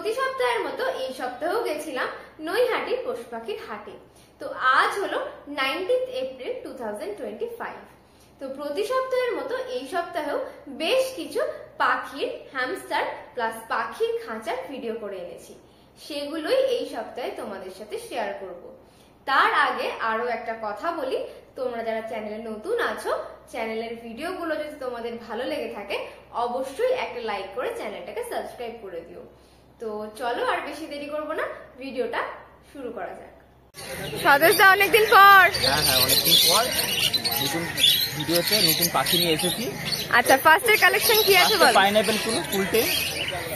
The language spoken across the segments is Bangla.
প্রতি সপ্তাহের মতো এই সপ্তাহেও গেছিলাম নৈহাটির পশু পাখির হাটে। তো আজ হলো 19 এপ্রিল 2025। তো প্রতি সপ্তাহের মতো এই সপ্তাহেও বেশ কিছু পাখির হ্যামস্টার প্লাস পাখির খাঁচার ভিডিও করে এনেছি, সেগুলোই এই সপ্তাহে তোমাদের সাথে শেয়ার করব। তার আগে আরো একটা কথা বলি, তোমরা যারা চ্যানেলে নতুন আছো, চ্যানেলের ভিডিওগুলো যদি তোমাদের ভালো লেগে থাকে অবশ্যই একটা লাইক করে চ্যানেলটাকে সাবস্ক্রাইব করে দিও। তো চলো আর বেশি দেরি করব না, ভিডিওটা শুরু করা যাক। স্বদেশদা অনেকদিন পর। হ্যাঁ অনেকদিন পর নতুন ভিডিওতে নতুন পাখি নিয়ে এসেছি। আচ্ছা, ফার্স্টের কালেকশন কি আছে বল? পাইনাপল কোন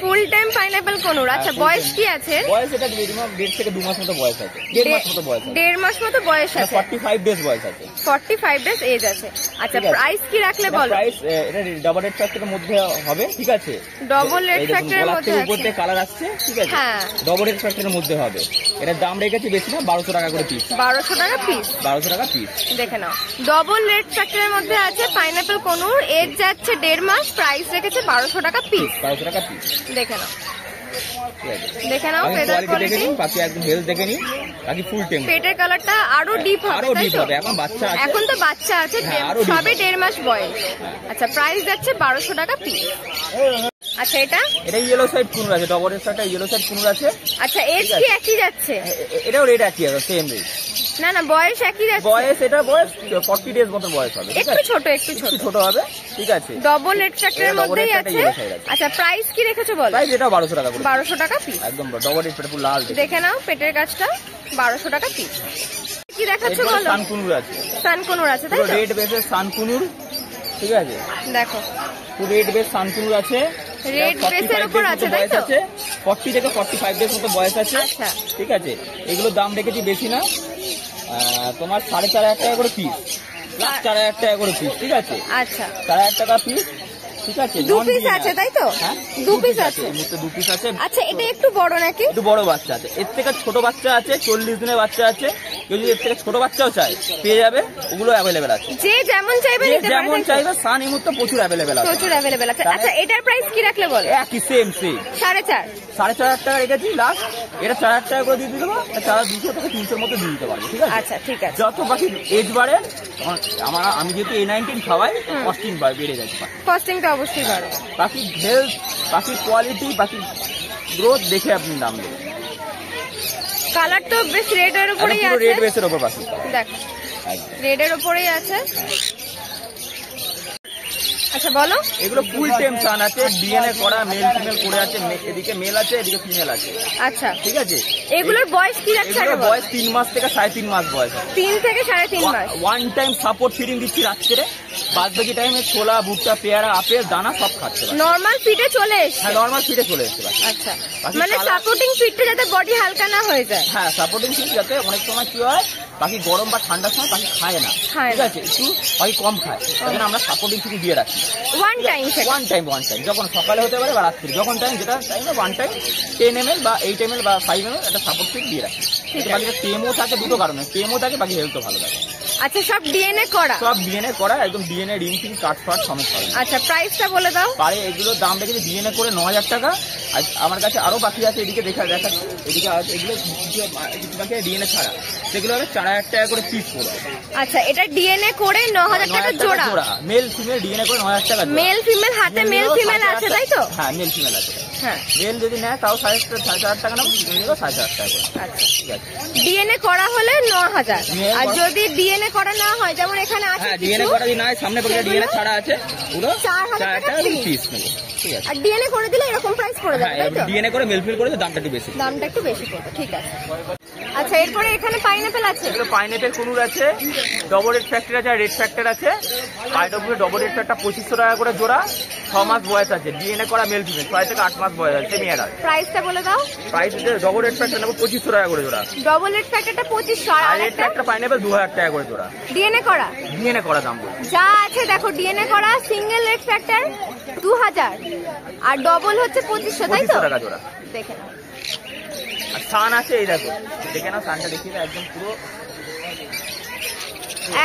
ফুল টাইম পাইনাপল কোনুর। আচ্ছা, বয়স কি আছে? বয়স এটা 1.5 থেকে 2 মাস মতো বয়স আছে। 1.5 মাস মতো বয়স আছে। 1.5 মাস মতো বয়স আছে। 45 ডেজ বয়স আছে। 45 ডেজ এজ আছে। আচ্ছা, প্রাইস কি রাখলে বল? প্রাইস এটা ডাবল রেড ফ্যাক্টরের মধ্যে হবে, ঠিক আছে? ডাবল রেড ফ্যাক্টরের মধ্যে আছে। উপরে কালার আসছে, ঠিক আছে? হ্যাঁ, ডাবল রেড ফ্যাক্টরের মধ্যে হবে। এটার দাম রেখেছি বেশি না, 1200 টাকা করে পিস। 1200 টাকা পিস। 1200 টাকা পিস। দেখে নাও, ডাবল রেড ফ্যাক্টরের মধ্যে আছে পাইনাপল কোনুর, এজ যাচ্ছে 1.5 মাস, প্রাইস রেখেছে 1200 টাকা পিস। 1200 টাকা পিস। দেখে নাও, দেখে নাও ফেদার কোয়ালিটি, বাকি একদম হেলথ দেখে নিন। বাকি ফুল টেম, পেটের কালারটা আরো ডিপ হবে, আরো ডিপ হবে। এখন বাচ্চা আছে, এখন তো বাচ্চা আছে, সবে 1.5 মাস বয়স। আচ্ছা, প্রাইস যাচ্ছে 1200 টাকা পিস। আচ্ছা, এটা ইয়েলো সাইড কুনুর আছে, ডবল রেড সাইডটা ইয়েলো সাইড কুনুর আছে। আচ্ছা, এজ কি একই যাচ্ছে? এটাও রেড একই আছে, সেম রেড। না বয়স একই যাচ্ছে। বয়স এটা বয়স 40 ডেজ মতো বয়স হবে, একটু ছোট হবে, ঠিক আছে? ডবল রেড ফ্যাক্টরের মধ্যেই আছে। আচ্ছা, প্রাইস কি রেখেছো বল? প্রাইস এটা 1200 টাকা করে। 1200 টাকা পিস। একদম ডবল রেড পুরো লাল। দেখে নাও পেটের কাজটা, 1200 টাকা পিস। কি দেখাচ্ছ বলো? সানকুনুর আছে। সানকুনুর আছে, তাই তো? রেড বেসের সানকুনুর, ঠিক আছে? দেখো, পুরো রেড বেস সানকুনুর আছে। রেড বেসের উপর আছে, তাই তো? 40 থেকে 45 ডেজ মতো বয়স আছে। আচ্ছা, ঠিক আছে। এগুলোর দাম রেখেছি বেশি না, তোমার 4,500 টাকা করে পিস, 4,000 টাকা করে পিস, ঠিক আছে? আচ্ছা, 4,000 টাকা পিস, ঠিক আছে? 2 পিস আছে, তাই তো? হ্যাঁ, 2 পিস আছে। 2 পিস আছে। আচ্ছা, এটা একটু বড় নাকি? একটু বড় বাচ্চা আছে। এর থেকে ছোট বাচ্চা আছে, 40 দিনের বাচ্চা আছে। কেউ যদি এর থেকে ছোট বাচ্চাও চায় পেয়ে যাবে, ওগুলো অ্যাভেলেবেল আছে। যে যেমন চাইবে যেমন চাইবে, সান এই মুহূর্তে প্রচুর অ্যাভেলেবেল আছে। আচ্ছা, এটার প্রাইস কি রাখলে বল? একই সেম 4,500 টাকা রেখেছি লাস্ট। এটা 4,000 টাকা করে দিয়ে দেবো। 200 থেকে 300 মধ্যে দিয়ে দিতে পারবো, ঠিক আছে? আচ্ছা, ঠিক আছে। যত বাকি এজ বাড়ে, আমি যেহেতু A19 খাওয়াই, কস্টিং বেড়ে যাচ্ছে। কস্টিংটা অবশ্যই বাড়বে। বাকি হেলথ, বাকি কোয়ালিটি, বাকি গ্রোথ দেখে আপনি দাম দেবেন। কালার তো বেশ রেডের উপরেই আছে। রেড বেসের উপর পাখি, দেখ, রেডের উপরেই আছে। আচ্ছা, বলো। এগুলো ফুল টেম সান আছে, ডিএনএ করা, মেল ফিমেল করে আছে। এদিকে মেল আছে, এদিকে ফিমেল আছে। আচ্ছা, ঠিক আছে। এগুলোর বয়স কি রাখছে? বয়স 3 মাস থেকে 3.5 মাস বয়স। 3 থেকে 3.5 মাস। ওয়ান টাইম সাপোর্ট ফিডিং দিচ্ছি রাত্রে, বাদ বাকি টাইমে ছোলা, ভুট্টা, পেয়ারা, আপেল, দানা সব খাচ্ছে। নরমাল ফিডে চলে এসেছে? হ্যাঁ, নরমাল ফিডে চলে এসেছে। আচ্ছা, মানে সাপোর্টিং ফিডটা যাতে বডি হালকা না হয়ে যায়। হ্যাঁ, সাপোর্টিং ফিড যাতে, অনেক সময় কি হয় বাকি গরম বা ঠান্ডার সময় বাকি খায় না, ঠিক আছে? একটু বাকি কম খায়, সেজন্য আমরা সাপোর্টিং ফিড দিয়ে রাখি। ওয়ান টাইম যখন সকালে হতে পারে বা রাত্রি, যখন টাইম, যেটা টাইমে ওয়ান টাইম 10 ml বা 8 ml বা 5 ml একটা সাপোর্ট ফিড দিয়ে রাখি। বাকিটা টেমও থাকে, দুটো কারণে টেমও থাকে, বাকি হেলথও ভালো থাকে। আচ্ছা, সব ডিএনএ করা, একদম ডিএনএ রিং টিং কাট ফাট সমেত পাবে। আচ্ছা, প্রাইসটা বলে দাও। পারে এগুলোর দাম রেখেছি ডিএনএ করে 9,000 টাকা। আর আমার কাছে আরো বাকি আছে, এদিকে দেখাচ্ছি, এদিকে আছে। এগুলো কিছু বাকি ডিএনএ ছাড়া, সেগুলো হবে 4,000 টাকা করে পিস পড়বে। আচ্ছা, এটা ডিএনএ করে 9,000 টাকা জোড়া। মেল ফিমেল ডিএনএ করে 9,000 টাকা। মেল ফিমেল হাতে মেল ফিমেল আছে, তাই তো? হ্যাঁ, মেল ফিমেল আছে। হ্যাঁ, মেল যদি নেয় তাও 4,500 টাকা নেবো, 4,500 টাকা করে। আচ্ছা, ঠিক আছে। ডিএনএ করা হলে 9,000, আর যদি ডিএনএ করা না হয়, যেমন এখানে আছে, হ্যাঁ, ডিএনএ করা যদি না হয়, সামনে পড়ে ডিএনএ ছাড়া আছে, পুরো 4,000 টাকা পিস নেবো, ঠিক আছে? আর ডিএনএ করে দিলে এরকম প্রাইস পড়ে যাবে, তাই তো? ডিএনএ করে মেল ফিমেল করে দামটা একটু বেশি পড়বে, ঠিক আছে। আচ্ছা, এরপরে এখানে পাইনাপেল আছে। এগুলো পাইনাপেল কুনুর আছে, ডবল রেড ফ্যাক্টর আছে, আর রেড ফ্যাক্টর আছে। পাইনাপেল ডবল রেড ফ্যাক্টর 2500 টাকা করে জোড়া, 6 মাস বয়স আছে। ডিএনএ করা মেল ফিমেল, 6 থেকে 8 মাস বয়স আছে। মেয়েরা প্রাইসটা বলে দাও। প্রাইস ডবল রেড ফ্যাক্টর নেবো 2500 টাকা করে জোড়া। ডবল রেড ফ্যাক্টরটা 2500, আর রেড ফ্যাক্টর পাইনাপেল 2000 টাকা করে জোড়া। ডিএনএ করা দাম বলুন যা আছে। দেখো, ডিএনএ করা সিঙ্গেল রেড ফ্যাক্টর 2000, আর ডবল হচ্ছে 2500, তাই তো? 2500 টাকা জোড়া। দেখে নাও। আর সান আছে, এই দেখো, দেখে নাও সানটা, দেখিয়ে একদম পুরো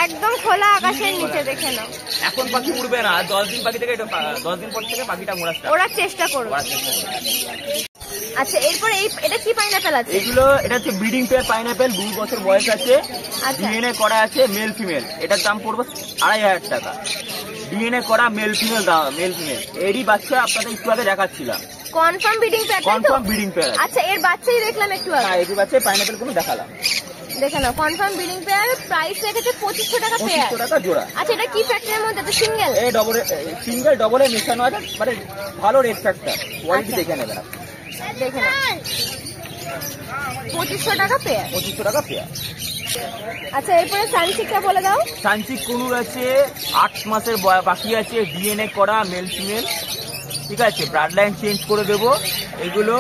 একদম খোলা আকাশের নিচে, দেখে নাও। এখন পাখি উড়বে না, 10 দিন পাখি থেকে 10 দিন পর থেকে পাখিটা ওড়ার চেষ্টা করবে। আচ্ছা, এরপরে এটা কি পাইনাপেল আছে? এটা হচ্ছে ব্রিডিং পেয়ার পাইনাপেল, 2 বছর বয়স আছে, ডিএনএ করা আছে, মেল ফিমেল। এটার দাম পড়বে 2500 টাকা। ডিএনএ করা মেল ফিমেল, এরই বাচ্চা আপনাদের একটু আগে দেখাচ্ছিলাম। Confirm breeding pair? Confirm breeding pair. আচ্ছা, এর বাচ্চাই দেখলাম একটু আগে। হ্যাঁ, এর বাচ্চাই পাইনাপেল কোনো দেখালাম। দেখে নাও, কনফার্ম ব্রিডিং পেয়ার, প্রাইস রেখেছে 2500 টাকা পেয়ার। 2500 টাকা জোড়া। আচ্ছা, এটা কি ফ্যাক্টরের মধ্যে? এটা সিঙ্গেল? এই সিঙ্গেল ডবলে মেশানো আছে, মানে ভালো রেড ফ্যাক্টর, কোয়ালিটি দেখে নেবেন আপনি। দেখে নাও, 2500 টাকা পেয়ার। 2500 টাকা পেয়ার। আচ্ছা, এরপরে সানচিকটা বলে দাও। সানচিক কুনুর আছে, 8 মাসের বাকি আছে, ডিএনএ করা মেল ফিমেল, ঠিক আছে। ব্লাড লাইন চেঞ্জ করে দেবো। এগুলো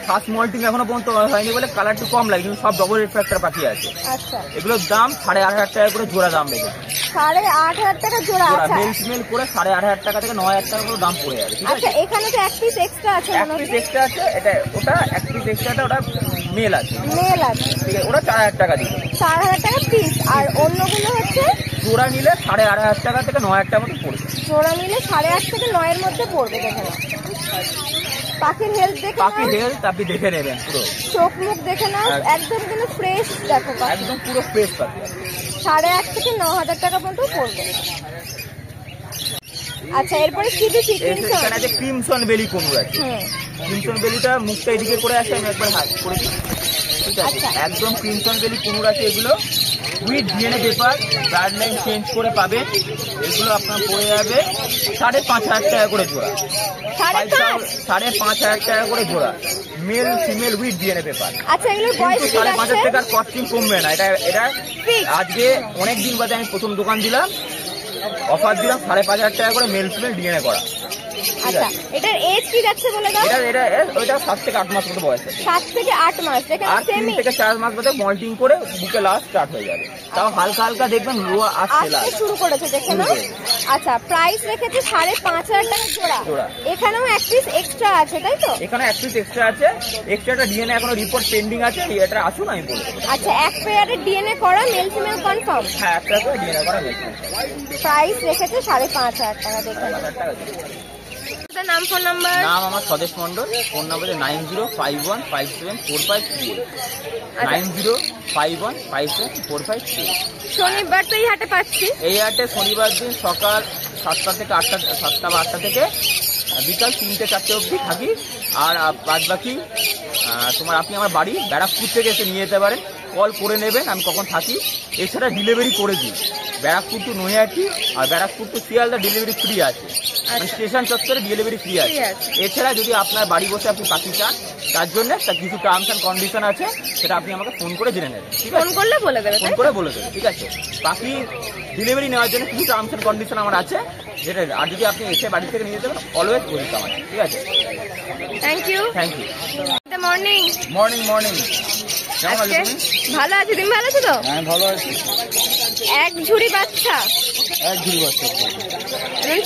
ফার্স্ট মল্টিং এখনো পর্যন্ত হয়নি বলে কালারটা কম লাগে, কিন্তু সব ডবল রেড ফ্যাক্টর পাখি আছে। আচ্ছা, এগুলোর দাম 8500 টাকা করে জোড়া দাম রেখেছে। 8500 টাকা জোড়া? আচ্ছা, মেল ফিমেল করে 8500 টাকা থেকে 9000 টাকা করে দাম পড়ে যাবে। আচ্ছা, এখানে তো এক পিস এক্সট্রা আছে। এক পিস এক্সট্রা আছে, ওটা এক পিস এক্সট্রাটা ওটা মেল আছে। ঠিক আছে, ওটা 4000 টাকা দিবে। 4000 টাকা পিস। আর অন্যগুলো হচ্ছে জোড়া নিলে 8500 টাকা থেকে 9000 টাকা মতো পড়বে। জোড়া নিলে 8.5 থেকে 9 এর মধ্যে পড়বে। দেখে নাও, পাখির হেলথ দেখে, পাখির হেলথ আপনি দেখে নেবেন, পুরো চোখ মুখ দেখে নাও, একদম কিন্তু ফ্রেশ। দেখো, একদম পুরো ফ্রেশ পাখি। 8.5 থেকে 9000 টাকা পর্যন্ত পড়বে। আচ্ছা, এরপরে কি দিচ্ছি? এখানে আছে ক্রিমসন বেলি কুনুর আছে। ক্রিমসন বেলিটা মুখটা এদিকে করে আসে, আমি একবার হাত করে দিই, ঠিক আছে। একদম ক্রিমসন বেলি কুনুর আছে। এগুলো with DNA paper, blood line change করে পাবেন। এগুলো আপনার পড়ে যাবে 5500 টাকা করে জোড়া। 5500 টাকা করে জোড়া, male female with DNA paper. আচ্ছা, এগুলো বয়স 5500 টাকার কস্টিং কমবে না। এটা আজকে অনেকদিন বাদে আমি প্রথম দোকান দিলাম, অফার দিলাম 5500 টাকা করে মেল ফিমেল ডিএনএ করা। আচ্ছা, এটার এজ কি যাচ্ছে বলে দাও? ওইটা 7 থেকে 8 মাস মতো বয়স আছে। 7 থেকে 8 মাস। দেখেন, 3 থেকে 4 মাস মধ্যে মল্টিং করে বুকে লাস্ট স্টার্ট হয়ে যাবে। তাও হালকা হালকা দেখবেন রোয়া আসতে শুরু করেছে। দেখে নাও। আচ্ছা, প্রাইস রেখেছে 5500 টাকা জোড়া। এখানেও এক পিস এক্সট্রা আছে, তাই তো? এখানে এক পিস এক্সট্রা আছে। এক্সট্রাটা ডিএনএ এখনো রিপোর্ট পেন্ডিং আছে। এটা আসুন, আমি বলে দেবো। আচ্ছা, এক পেয়ারের ডিএনএ করা মেল ফিমেল কনফার্ম? হ্যাঁ, একটা করে ডিএনএ করা মেল ফিমেল। প্রাইস রেখেছে 5500 টাকা। দেখুন, নাম, ফোন নাম্বার? নাম আমার স্বদেশ মন্ডল। Phone number 9051574538, 9051574538। শনিবার তো এই হাটে পাচ্ছি। এই হাটে শনিবার দিন সকাল 7টা থেকে 8টা, 7টা বা 8টা থেকে বিকাল 3টে-4টে অবধি থাকি। আর বাদ বাকি আপনি আমার বাড়ি ব্যারাকপুর থেকে এসে নিয়ে যেতে পারেন, কল করে নেবেন আমি কখন থাকি। এছাড়া ডেলিভারি করে দিই, ব্যারাকপুর টু নৈহাটি আর Barrackpore to Sealdah delivery free আছে, মানে স্টেশন চত্বরে ডেলিভারি ফ্রি আছে। এছাড়া যদি আপনার বাড়ি বসে আপনি পাখি চান, তার জন্য কিছু টার্মস অ্যান্ড কন্ডিশন আছে, সেটা আপনি আমাকে ফোন করে জেনে নেবেন। ঠিক আছে, ফোন করে বলে দেবেন। ঠিক আছে, পাখি ডেলিভারি নেওয়ার জন্য কিছু টার্মস অ্যান্ড কন্ডিশন আমার আছে, যেটা আর যদি আপনি এসে বাড়ি থেকে নিয়ে যাবেন অলওয়েজ বলতে আমার। ঠিক আছে, থ্যাংক ইউ। মর্নিং। কেমন আছো তুমি? ভালো আছি, তুমি ভালো আছো তো? হ্যাঁ, ভালো আছি। এক ঝুড়ি বাচ্চা,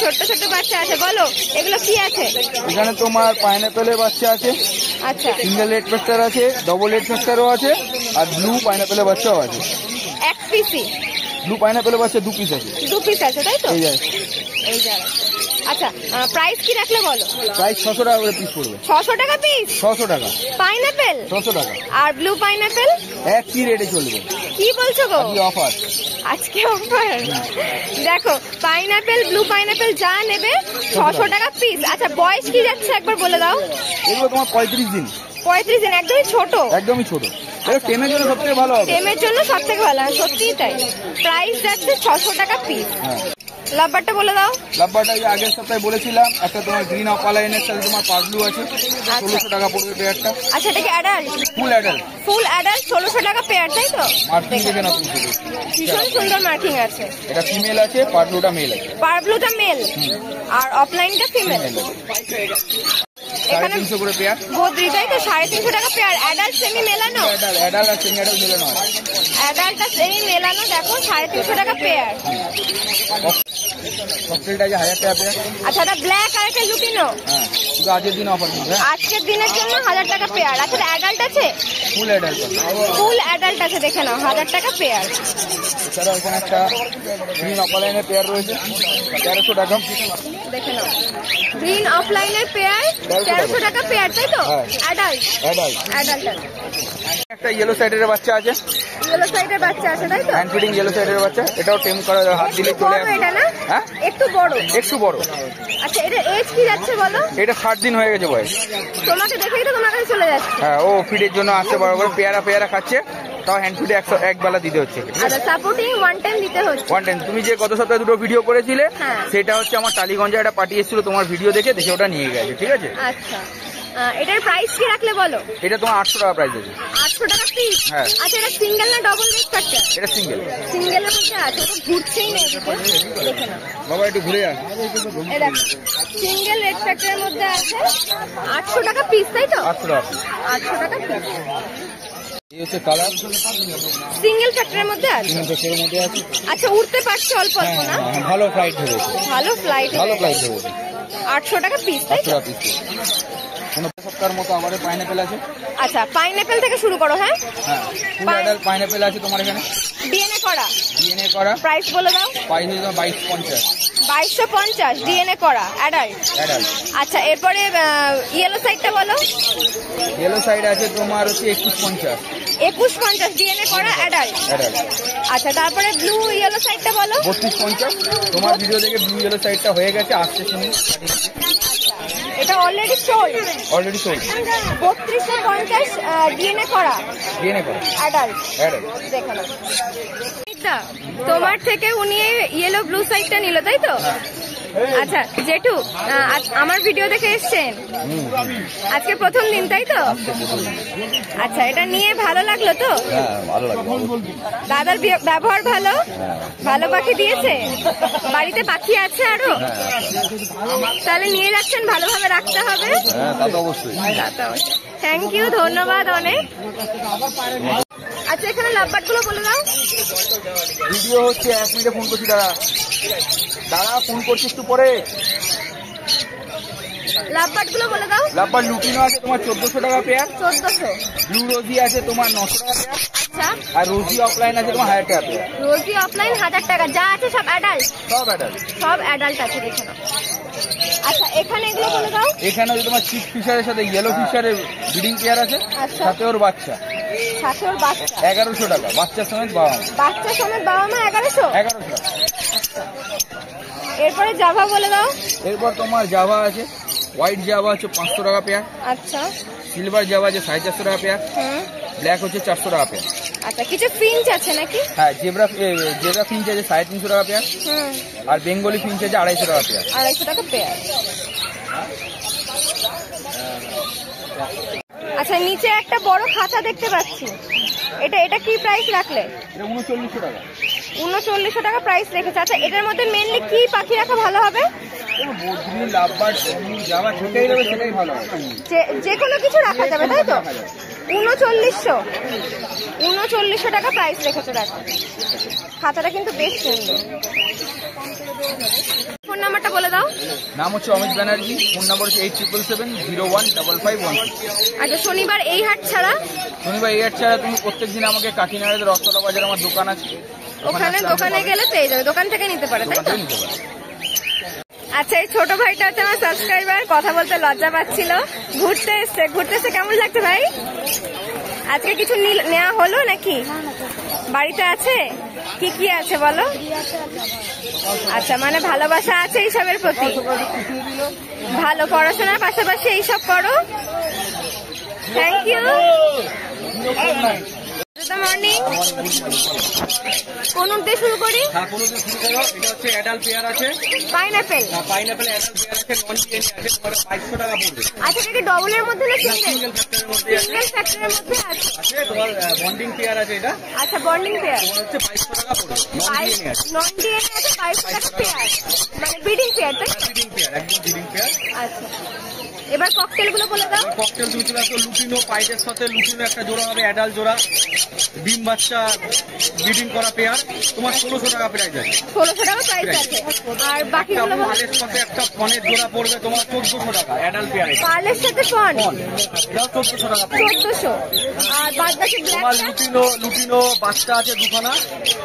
ছোট্ট ছোট্ট বাচ্চা আছে। বলো, এগুলো কি আছে? এখানে তোমার পাইনাপেলের বাচ্চা আছে। আচ্ছা, সিঙ্গেল রেড ফ্যাক্টর আছে, ডবল রেড ফ্যাক্টরও আছে, আর ব্লু পাইনাপেলের বাচ্চাও আছে। এক পিসি ব্লু পাইনাপেলের বাচ্চা 2 পিস আছে। 2 পিস আছে, তাই তো? এই যায়। আচ্ছা, প্রাইস কি রাখলে বলো? প্রাইস 600 টাকা করে পিস পড়বে। 600 টাকা পিস? 600 টাকা। পাইনাপেল 600 টাকা। আর ব্লু পাইনাপেল একই রেটে চলবে। কি বলছো গো? অফার, আজকে অফার। দেখো, পাইনাপেল, ব্লু পাইনাপেল যা নেবে 600 টাকা পিস। আচ্ছা, বয়স কি যাচ্ছে একবার বলে দাও। এগুলো তোমার 35 দিন। 35 দিন, একদমই ছোট। একদমই ছোট। এটা টেমের জন্য সবথেকে ভালো হবে। টেমের জন্য সবথেকে ভালো, সত্যিই তাই। প্রাইস যাচ্ছে 600 টাকা পিস। লাভবারটা বলে দাও। লাভবারটা আগের সপ্তাহে বলেছিলাম, একটা তোমার গ্রিন অপালাইনের সাথে তোমার পার্বলু আছে, 1600 টাকা পড়বে পেয়ারটা। আচ্ছা, এটা কি অ্যাডাল্ট? ফুল অ্যাডাল্ট 1600 টাকা পেয়ার, তাই তো? মার্কিং দেখে না, ভীষণ সুন্দর মার্কিং আছে। এটা ফিমেল আছে, পার্বলুটা মেল আছে। পার্বলুটা মেল আর অফলাইনটা ফিমেল। এখানে 350 করে পেয়ার। বদ্রি, তাই তো? 350 টাকা পেয়ার। অ্যাডাল্ট সেমি মেলানো? অ্যাডাল্ট আর সেমি অ্যাডাল্ট মেলানো। অ্যাডাল্টটা সেমি মেলানো, দেখো 350 টাকা পেয়ার। ককটেলটা আছে 1000 টাকা পেয়ার। আচ্ছা, এটা ব্ল্যাক আর একটা লুটিনো। হ্যাঁ, শুধু আজকের দিন অফার কিন্তু। আজকের দিনের জন্য 1000 টাকা পেয়ার। আচ্ছা, অ্যাডাল্ট আছে? Full adult. ফুল অ্যাডাল্ট আছে, দেখে নাও, 1000 টাকা পেয়ার। এছাড়াও এখানে একটা গ্রিন অফলাইনের পেয়ার রয়েছে 1300 টাকা। দেখে নাও, গ্রিন অফলাইনের পেয়ার 1300 টাকা পেয়ার, তাই তো? অ্যাডাল্ট। অ্যাডাল্ট আছে। একটা ইয়েলো সাইডের বাচ্চা আছে, ইয়েলো সাইডের বাচ্চা আছে, তাই তো? হ্যান্ড ফিডিং ইয়েলো সাইডের বাচ্চা। এটাও টেম করা, হাত দিলে চলে আসে। এটা না? হ্যাঁ, একটু বড়। একটু বড়। আচ্ছা, এটা এজ কি যাচ্ছে বলো? এটা 60 দিন হয়ে গেছে বয়স। তোমাকে দেখেই তো তোমার কাছে চলে যাচ্ছে। হ্যাঁ, ও ফিডের জন্য আসতে বড় করে পেয়ারা খাচ্ছে, তাও হ্যান্ড ফিডে এক বেলা দিতে হচ্ছে। আচ্ছা, সাপোর্টিং ওয়ান টাইম দিতে হচ্ছে। One time. তুমি যে গত সপ্তাহে 2টো ভিডিও করেছিলে, হ্যাঁ। সেটা হচ্ছে আমার টালিগঞ্জে একটা পার্টি এসেছিল, তোমার ভিডিও দেখে ওটা নিয়ে গেছে। ঠিক আছে, আচ্ছা, এটার প্রাইস কি রাখলে বলো? এটা তোমার 800 টাকা প্রাইস আছে। 800 টাকা পিস? হ্যাঁ। আচ্ছা, এটা সিঙ্গেল না ডবল রেট ফ্যাক্টর? এটা সিঙ্গেল। সিঙ্গেলের মধ্যে আছে, এটা ঘুরছেই না এদিকে, দেখে নাও বাবা একটু ঘুরে যান। এই দেখো, সিঙ্গেল রেড ফ্যাক্টরের মধ্যে আছে 800 টাকা পিস, তাই তো? 800 টাকা। 800 টাকা পিস। এই হচ্ছে কালার, সিঙ্গেল ফ্যাক্টরের মধ্যে আছে। এর মধ্যে আছে। আচ্ছা, উঠতে পারছে অল্প অল্প না? হ্যাঁ, ভালো ফ্লাইট হয়েছে। ভালো ফ্লাইট। ভালো ফ্লাইট হয়েছে। 800 টাকা পিস, তাই 800 তো? টাকা পিস। কোনো সপ্তাহের মতো আবার পাইনাপেল আছে। আচ্ছা, পাইনাপেল থেকে শুরু করো। হ্যাঁ, হ্যাঁ, ফুল অ্যাডাল্ট পাইনাপেল আছে তোমার এখানে, ডিএনএ করা। ডিএনএ করা। প্রাইস বলে দাও। প্রাইস হচ্ছে 2250। 2250 ডিএনএ করা অ্যাডাল্ট। অ্যাডাল্ট। আচ্ছা, এরপরে ইয়েলো সাইডটা বলো। ইয়েলো সাইড আছে তোমার হচ্ছে 2150। 2150 ডিএনএ করা অ্যাডাল্ট। অ্যাডাল্ট। আচ্ছা, তারপরে ব্লু ইয়েলো সাইডটা বলো। 3250। তোমার ভিডিও দেখে ব্লু ইয়েলো সাইডটা হয়ে গেছে, আসছে শুনি। এটা already sold. Already sold. 3250 DNA করা। ডিএনএ করা অ্যাডাল্ট। অ্যাডাল্ট। দেখো না, তোমার থেকে উনি ইয়েলো ব্লু সাইডটা নিল, তাই তো? আচ্ছা, জেঠু, আমার ভিডিও দেখে এসছেন আজকে প্রথম দিন, তাই তো? আচ্ছা, এটা নিয়ে ভালো লাগলো তো? হ্যাঁ, ভালো লাগে। দাদার ব্যবহার ভালো? ভালো পাখি দিয়েছে? বাড়িতে পাখি আছে আরো? তাহলে নিয়ে যাচ্ছেন, ভালোভাবে রাখতে হবে। হ্যাঁ, তা তো অবশ্যই। থ্যাংক ইউ, ধন্যবাদ অনেক। আচ্ছা, এখানে লাভবার্ড গুলো বলে দাও। ভিডিও হচ্ছে 1 মিনিটে ফোন করছি। দাঁড়া ফোন করছি একটু পরে। লাভবার্ড গুলো বলে দাও। লাভবার্ড লুটিনো আছে তোমার 1400 টাকা পেয়ার। 1400। ব্লু রোজি আছে তোমার 900 টাকা পেয়ার। আচ্ছা, আর রোজি অফলাইন আছে তোমার 1000 টাকা পেয়ার। রোজি অফলাইন 1000 টাকা। যা আছে সব অ্যাডাল্ট? সব অ্যাডাল্ট। সব অ্যাডাল্ট আছে, দেখে নাও। আচ্ছা, এখানে এগুলো বলে দাও। এখানে হচ্ছে তোমার চিক ফিশারের সাথে ইয়েলো ফিশারের ব্রিডিং পেয়ার আছে, আচ্ছা। সাথে ওর বাচ্চা। সাথে ওর বাচ্চা 1100 টাকা। বাচ্চার সমেত বাবা মা। বাচ্চা সমেত বাবা মা 1100। 1100 টাকা। এরপরে জাভা বলে দাও। এরপর তোমার জাভা আছে, হোয়াইট জাভা হচ্ছে 500 টাকা পেয়ার। আচ্ছা, সিলভার জাভা আছে 450 টাকা পেয়ার। ব্ল্যাক হচ্ছে 400 টাকা পেয়ার। আচ্ছা, কিছু ফিঞ্চ আছে নাকি? হ্যাঁ, জেব্রা ফিঞ্চ আছে 350 টাকা পেয়ার। আর বেঙ্গলি ফিঞ্চ আছে 250 টাকা পেয়ার। 250 টাকা পেয়ার। আচ্ছা, নিচে একটা বড় খাঁচা দেখতে পাচ্ছি, এটা কি প্রাইস রাখলে? এটা 3900 টাকা। 3900 টাকা প্রাইস রেখেছে। আচ্ছা, এটার মধ্যে মেনলি কি পাখি রাখা ভালো হবে? বদ্রি, লাভবার্ড, জাভা যেটাই নেবে সেটাই ভালো হবে। যে কোনো কিছু রাখা যাবে, তাই তো? 3900 টাকা প্রাইস রেখেছে। দেখো, খাতাটা কিন্তু বেশ সুন্দর। ফোন নাম্বারটা বলে দাও। নাম হচ্ছে অমিত ব্যানার্জি, ফোন নাম্বার হচ্ছে 8777015516। আচ্ছা, শনিবার এই হাট ছাড়া? শনিবার এই হাট ছাড়া তুমি প্রত্যেকদিন আমাকে কাকিনাড়াতে রথতলা বাজারে আমার দোকান আছে, দোকানে গেলে পেয়ে যাবে, দোকান থেকে নিতে পারে, তাই তো? আচ্ছা, এই ছোট ভাইটা হচ্ছে আমার সাবস্ক্রাইবার, কথা বলতে লজ্জা পাচ্ছিল। ঘুরতে এসছে। কেমন লাগছে ভাই? আজকে কিছু নেওয়া হলো নাকি? বাড়িতে আছে? কি আছে বলো? আচ্ছা, মানে ভালোবাসা আছে এইসবের প্রতি। ভালো পড়াশোনার পাশাপাশি এইসব করো। Thank you. Good morning. কোন দিয়ে শুরু করি? হ্যাঁ, কোন দিয়ে শুরু করো। এটা হচ্ছে অ্যাডাল্ট পেয়ার আছে, পাইনাপেল। হ্যাঁ, পাইনাপেল অ্যাডাল্ট পেয়ার আছে, নন ডিএনএ আছে, তোমার 500 টাকা পড়বে। আচ্ছা, এটা কি ডবলের মধ্যে না সিঙ্গেল? সিঙ্গেল ফ্যাক্টরের মধ্যে আছে। সিঙ্গেল ফ্যাক্টরের মধ্যে আছে। তোমার বন্ডিং পেয়ার আছে, এটা আচ্ছা, বন্ডিং পেয়ার। তোমার হচ্ছে 500 টাকা পড়বে। নন ডিএনএ আছে। নন ডিএনএ আছে 500 টাকা পেয়ার, মানে ব্রিডিং পেয়ার, তাই? ব্রিডিং পেয়ার, একদম ব্রিডিং পেয়ার। আচ্ছা, এবার ককটেল গুলো বলে দাও। ককটেল তুমি চলে আসো লুটিনো, পাইডের সাথে লুটিনো একটা জোড়া হবে, অ্যাডাল্ট জোড়া, ডিম বাচ্চা ব্রিডিং করা পেয়ার, তোমার 1600 টাকা প্রাইস আছে। 1600 টাকা প্রাইস আছে। আর বাকিগুলো পার্লের সাথে একটা ফনের জোড়া পড়বে তোমার 1400 টাকা, অ্যাডাল্ট পেয়ার। পার্লের সাথে ফন এটাও 1400 টাকা। 1400। আর বাদ বাকি তোমার ব্ল্যাকটা লুটিনো বাচ্চা আছে দুখানা,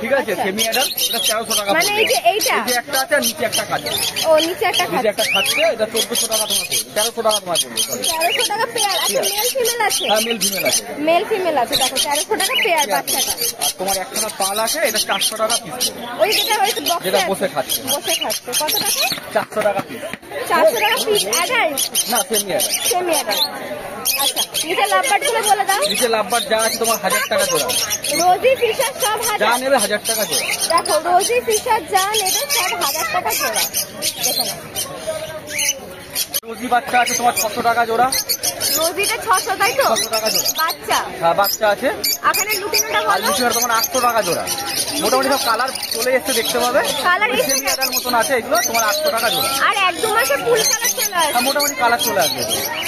ঠিক আছে, সেমি অ্যাডাল্ট, এটা 1300 টাকা। মানে এই যে এইটা এই যে একটা আছে, নিচে একটা খাচ্ছে। ও নিচে একটা নিচে একটা খাচ্ছে, এটা 1400 টাকা তোমার পড়বে, 1300 টাকা তোমার পড়বে। 1300 টাকা পেয়ার। আচ্ছা মেল ফিমেল আছে? হ্যাঁ মেল ফিমেল আছে। মেল ফিমেল আছে, দেখো 1300 টাকা পেয়ার বাচ্চাটা। আর তোমার একখানা পাল আছে, এটা 400 টাকা পিস। ওই যেটা ওই বক্সে যেটা বসে খাচ্ছে, বসে খাচ্ছে কত টাকা? 400 টাকা পিস। 400 টাকা পিস অ্যাডাল্ট? না সেমি অ্যাডাল্ট। Semi adult. আচ্ছা নিচে লাভবার্ড গুলো বলে দাও। নিচে লাভবার যা আছে তোমার 1000 টাকা জোড়া। রোজি ফিশার সব যা 1000 নেবে 1000 টাকা জোড়া। দেখো রোজি ফিশার যা নেবে সব 1000 টাকা জোড়া। দেখো না রোজি বাচ্চা আছে তোমার 600 টাকা জোড়া। রোজিটা 600 তাই তো? 600 টাকা জোড়া বাচ্চা। হ্যাঁ বাচ্চা আছে। এখানে লুটিনোটা আর বলো। লুটিনোর তোমার 800 টাকা জোড়া। মোটামুটি সব কালার চলে এসছে, দেখতে পাবে। কালার এসছে সেমি অ্যাডাল্ট মতন আছে এগুলো, তোমার 800 টাকা জোড়া। আর 1-2 মাসে ফুল কালার চলে আসবে। আর মোটামুটি কালার চলে আসবে।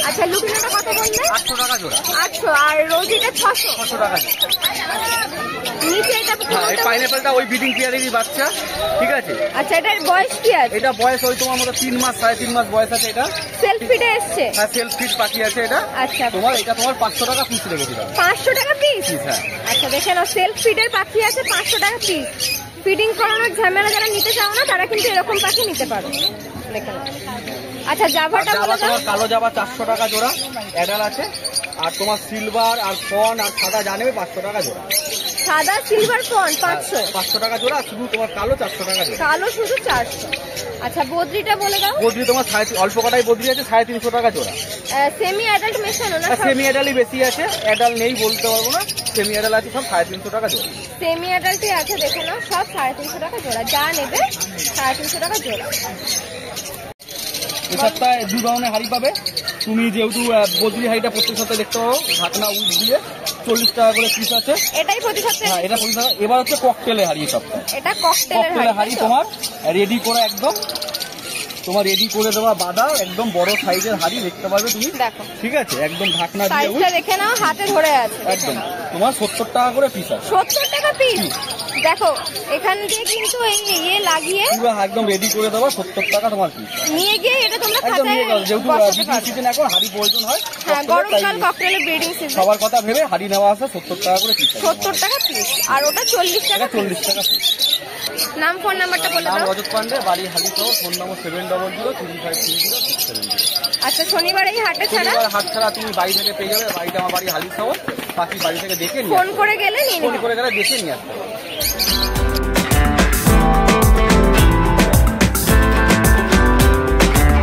আচ্ছা লুটিনোটা কত বললে? 800 টাকা জোড়া। 800। আর রোজিটা 600। 600 টাকা জোড়া। নিচে এটা কি হ্যাঁ এই বলতে? পাইনাপেলটা ওই ব্রিডিং পেয়ারেরই বাচ্চা, ঠিক আছে। আচ্ছা এটার বয়স কি আছে? এটা বয়স ওই তোমার মতো 3 মাস 3.5 মাস বয়স আছে এটা। সেলফ ফিডে এসছে? হ্যাঁ সেলফ ফিড পাখি আছে এটা। আচ্ছা তোমার এটা তোমার 500 টাকা পিস রেখেছিলাম। 500 টাকা পিস? হ্যাঁ আচ্ছা দেখে নাও সেলফ ফিডের পাখি আছে 500 টাকা পিস। ফিডিং করানোর ঝামেলা যারা নিতে চাও না তারা কিন্তু এরকম পাখি নিতে পারো। দেখে নাও। আচ্ছা জাভাটা জাভা বলে দাও। তোমার কালো জাভা 400 টাকা জোড়া, অ্যাডাল আছে। আর তোমার সিলভার আর ফন আর সাদা যা নেবে 500 টাকা জোড়া। সাদা সিলভার ফন 500। 500 টাকা জোড়া। আর শুধু তোমার কালো 400 টাকা জোড়া। কালো শুধু 400। আচ্ছা বদ্রিটা বলে দাও। বদ্রি তোমার অল্প কটাই বদ্রি আছে 350 টাকা জোড়া। সেমি অ্যাডাল্ট মেশানো না? সেমি অ্যাডালই বেশি আছে, অ্যাডাল নেই বলতে পারবো না। সেমি অ্যাডাল আছে সব 350 টাকা জোড়া। সেমি অ্যাডাল্টই আছে দেখে নাও সব 350 টাকা জোড়া। যা নেবে 350 টাকা জোড়া। এই সপ্তাহে 2 ধরনের হাড়ি পাবে তুমি, যেহেতু বদ্রি হাড়িটা প্রত্যেক সপ্তাহে দেখতে পাবো, ঢাকনা উইট দিয়ে 40 টাকা করে পিস আছে। এটাই প্রতি সপ্তাহে? হ্যাঁ এটা 40 টাকা। এবার হচ্ছে ককটেলের হাড়ি সপ্তাহে। এটা ককটেলের হাড়ি তোমার রেডি করে একদম, তোমার রেডি করে দেওয়া বাঁধা একদম বড় সাইজের হাড়ি দেখতে পাবে তুমি, দেখো ঠিক আছে, একদম ঢাকনা দিয়ে সাইজটা দেখে নাও, হাতে ধরে আছে একদম। তোমার 70 টাকা করে পিস আছে। 70 টাকা পিস? দেখো এখান দিয়ে কিন্তু এই ইয়ে লাগিয়ে পুরো একদম রেডি করে দেওয়া 70 টাকা তোমার পিস। নিয়ে গিয়ে এটা তোমরা একদম খাতায় নিয়ে যাও, যেহেতু বসাতে ব্রিডিং পারবে। সিজন এখন হাড়ি প্রয়োজন হয়। হ্যাঁ গরমকাল ককটেলের ব্রিডিং সিজন। সবার কথা ভেবে হাড়ি নেওয়া আছে 70 টাকা করে পিস। 70 টাকা পিস। আর ওটা 40 টাকা। 40 টাকা পিস। নাম ফোন নাম্বারটা বলে নাম দাও। রজত পান্ডে, বাড়ি হালিশহর, ফোন নম্বর 7003530670। আচ্ছা শনিবার এই হাটে ছাড়া? হাট ছাড়া তুমি বাড়ি থেকে পেয়ে যাবে। বাড়িটা আমার বাড়ি হালিশহর, বাকি বাড়ি থেকে দেখে নিয়ে ফোন করে গেলে নিয়ে ফোন নেবে। করে গেলে দেখে নিয়ে আসতে হবে।